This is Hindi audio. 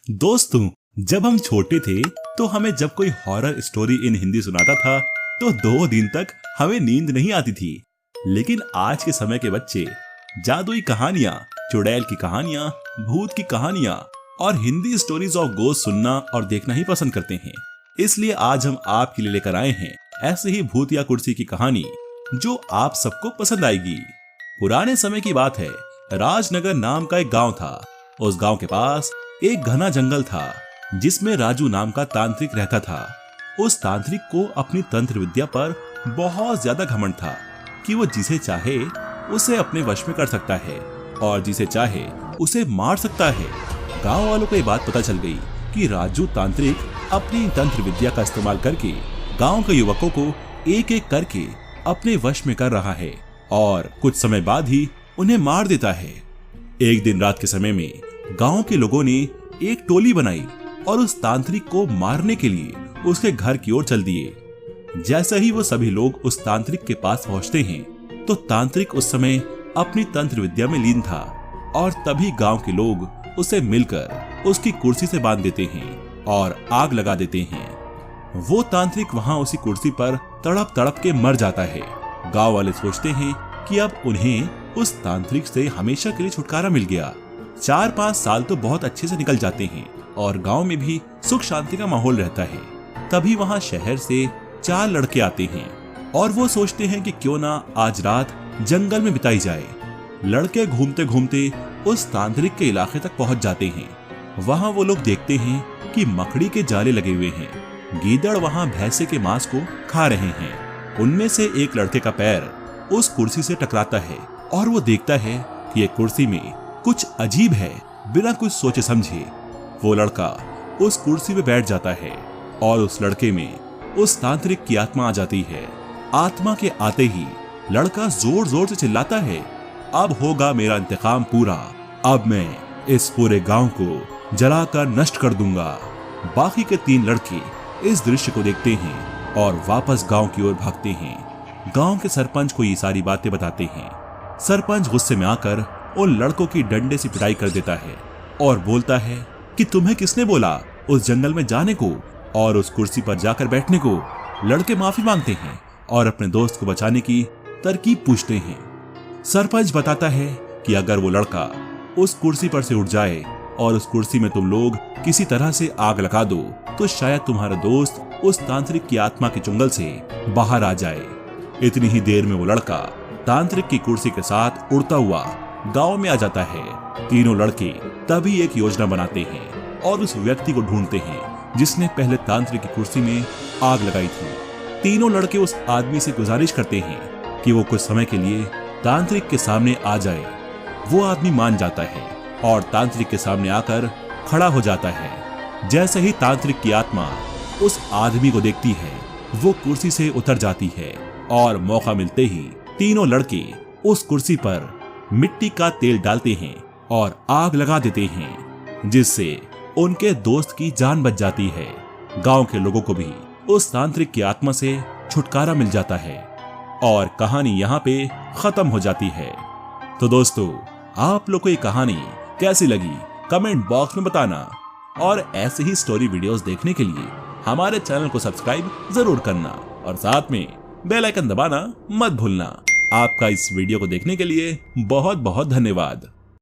दोस्तों, जब हम छोटे थे तो हमें जब कोई हॉरर स्टोरी इन हिंदी सुनाता था तो 2 दिन तक हमें नींद नहीं आती थी। लेकिन आज के समय के बच्चे जादुई कहानियाँ, चुड़ैल की कहानियाँ, भूत की कहानियाँ और हिंदी स्टोरीज ऑफ गोस्ट सुनना और देखना ही पसंद करते हैं। इसलिए आज हम आपके लिए लेकर आए हैं ऐसे ही भूत या कुर्सी की कहानी जो आप सबको पसंद आएगी। पुराने समय की बात है, राजनगर नाम का एक गांव था। उस गांव के पास एक घना जंगल था जिसमें राजू नाम का तांत्रिक रहता था। उस तांत्रिक को अपनी तंत्र विद्या पर बहुत ज्यादा घमंड था कि वो जिसे चाहे उसे अपने वश में कर सकता है और जिसे चाहे उसे मार सकता है। गांव वालों को ये बात पता चल गई कि राजू तांत्रिक अपनी तंत्र विद्या का इस्तेमाल करके गांव के युवकों को एक एक करके अपने वश में कर रहा है और कुछ समय बाद ही उन्हें मार देता है। एक दिन रात के समय में गांव के लोगों ने एक टोली बनाई और उस तांत्रिक को मारने के लिए उसके घर की ओर चल दिए। जैसे ही वो सभी लोग उस तांत्रिक के पास पहुंचते हैं तो तांत्रिक उस समय अपनी तंत्र विद्या में लीन था और तभी गांव के लोग उसे मिलकर उसकी कुर्सी से बांध देते हैं और आग लगा देते हैं। वो तांत्रिक वहां उसी कुर्सी पर तड़प तड़प के मर जाता है। गांव वाले सोचते हैं कि अब उन्हें उस तांत्रिक से हमेशा के लिए छुटकारा मिल गया। 4-5 साल तो बहुत अच्छे से निकल जाते हैं और गांव में भी सुख शांति का माहौल रहता है। तभी वहां शहर से 4 लड़के आते हैं और वो सोचते हैं कि क्यों ना आज रात जंगल में बिताई जाए। लड़के घूमते घूमते उस तांत्रिक के इलाके तक पहुंच जाते हैं। वहां वो लोग देखते हैं कि मकड़ी के जाले लगे हुए हैं। गीदड़ वहां भैंसे के मांस को खा रहे हैं। उनमें से एक लड़के का पैर उस कुर्सी से टकराता है और वो देखता है कि ये कुर्सी में कुछ अजीब है। बिना कुछ सोचे समझे वो लड़का उस कुर्सी पे बैठ जाता है और उस लड़के में उस तांत्रिक की आत्मा आ जाती है। आत्मा के आते ही लड़का जोर जोर से चिल्लाता है, अब होगा मेरा इंतकाम पूरा। अब मैं इस पूरे गांव को जलाकर नष्ट कर दूंगा। बाकी के 3 लड़के इस दृश्य को देखते हैं और वापस गांव की ओर भागते हैं। गांव के सरपंच को ये सारी बातें बताते हैं। सरपंच गुस्से में आकर उन लड़कों की डंडे से पिटाई कर देता है और बोलता है कि तुम्हें किसने बोला उस जंगल में जाने को और उस कुर्सी पर जाकर बैठने को। लड़के माफी मांगते हैं और अपने दोस्त को बचाने की तरकीब पूछते हैं। सरपंच बताता है कि अगर वो लड़का उस कुर्सी पर से उठ जाए और उस कुर्सी में तुम लोग किसी तरह से आग लगा दो तो शायद तुम्हारा दोस्त उस तांत्रिक की आत्मा के चुंगल से बाहर आ जाए। इतनी ही देर में वो लड़का तांत्रिक की कुर्सी के साथ उड़ता हुआ गांव में आ जाता है। तीनों लड़के तभी एक योजना बनाते हैं और उस व्यक्ति को ढूंढते हैं जिसने पहले तांत्रिक की कुर्सी में आग लगाई थी। तीनों लड़के उस आदमी से गुजारिश करते हैं कि वो कुछ समय के लिए तांत्रिक के सामने आ जाए। वो आदमी मान जाता है और तांत्रिक के सामने आकर खड़ा हो जाता है। जैसे ही तांत्रिक की आत्मा उस आदमी को देखती है वो कुर्सी से उतर जाती है और मौका मिलते ही तीनों लड़के उस कुर्सी पर मिट्टी का तेल डालते हैं और आग लगा देते हैं, जिससे उनके दोस्त की जान बच जाती है। गांव के लोगों को भी उस तांत्रिक की आत्मा से छुटकारा मिल जाता है और कहानी यहाँ पे खत्म हो जाती है। तो दोस्तों, आप लोग को ये कहानी कैसी लगी कमेंट बॉक्स में बताना और ऐसे ही स्टोरी वीडियोस देखने के लिए हमारे चैनल को सब्सक्राइब जरूर करना और साथ में बेल आइकन दबाना मत भूलना। आपका इस वीडियो को देखने के लिए बहुत बहुत धन्यवाद।